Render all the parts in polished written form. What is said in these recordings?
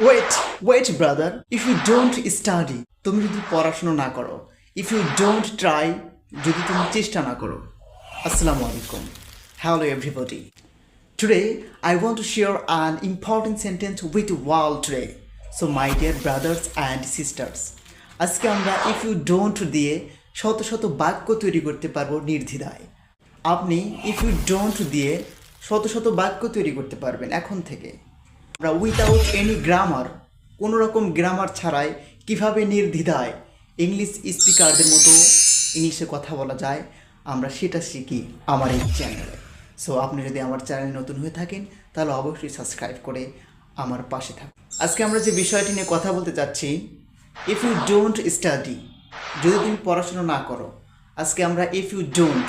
Wait brother, if you don't study, তুমি যদি পড়াশোনা না করো, ইফ ইউ ডোন্ট ট্রাই, যদি তুমি চেষ্টা না করো। আসসালামু আলাইকুম, hello everybody. Today, I want to share an important sentence with you all today. So, my dear brothers and sisters, আজকে আমরা ইফ ইউ ডোন্ট দিয়ে শত শত বাক্য তৈরি করতে পারবো নির্দ্বিধায়। আপনি ইফ ইউ ডোন্ট দিয়ে শত শত বাক্য তৈরি করতে পারবেন এখন থেকে। আমরা উইথাউট এনি গ্রামার, কোনো রকম গ্রামার ছাড়াই কিভাবে নির্দ্বিধায় ইংলিশ স্পিকারদের মতো ইংলিশে কথা বলা যায়, আমরা সেটা শিখি আমার এই চ্যানেলে। সো আপনি যদি আমার চ্যানেল নতুন হয়ে থাকেন তাহলে অবশ্যই সাবস্ক্রাইব করে আমার পাশে থাকুন। আজকে আমরা যে বিষয়টি নিয়ে কথা বলতে চাচ্ছি, ইফ ইউ ডোন্ট স্টাডি, যদি তুমি পড়াশোনা না করো। আজকে আমরা ইফ ইউ ডোন্ট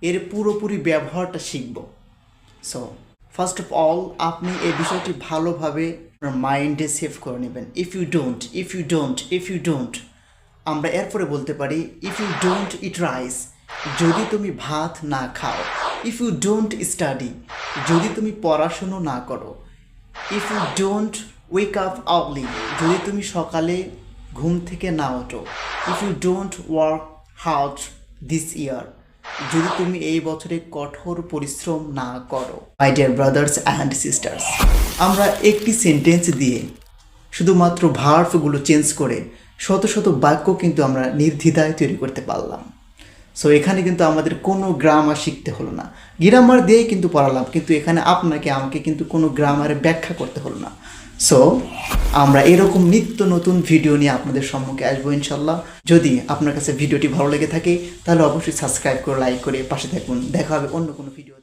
এর পুরোপুরি ব্যবহারটা শিখব। সো ফার্স্ট অফ অল, আপনি এই বিষয়টি ভালোভাবে আপনার মাইন্ডে সেভ করে নেবেন। If you don't, if you don't, if you don't. আমরা এরপরে বলতে পারি if you don't eat rice, যদি তুমি ভাত না খাও। ইফ ইউ ডোন্ট স্টাডি, যদি তুমি পড়াশুনো না করো। If you don't wake up early, যদি তুমি সকালে ঘুম থেকে না ওঠো। If you don't work hard this year, যদি তুমি এই বছরে কঠোর পরিশ্রম না করো। My dear brothers and sisters, আমরা একটি সেন্টেন্স দিয়ে শুধুমাত্র ভার্বগুলো চেঞ্জ করে শত শত বাক্য কিন্তু আমরা নির্দ্বিধায় তৈরি করতে পারলাম। সো এখানে কিন্তু আমাদের কোনো গ্রামার শিখতে হলো না, গ্রামার দিয়েই কিন্তু পড়ালাম, কিন্তু এখানে আপনাকে আমাকে কিন্তু কোনো গ্রামারে ব্যাখ্যা করতে হলো না। সো আমরা এরকম নিত্য নতুন ভিডিও নিয়ে আপনাদের সম্মুখে আসবো ইনশাল্লাহ। যদি আপনার কাছে ভিডিওটি ভালো লেগে থাকে তাহলে অবশ্যই সাবস্ক্রাইব করে লাইক করে পাশে থাকুন। দেখা হবে অন্য কোনো ভিডিও।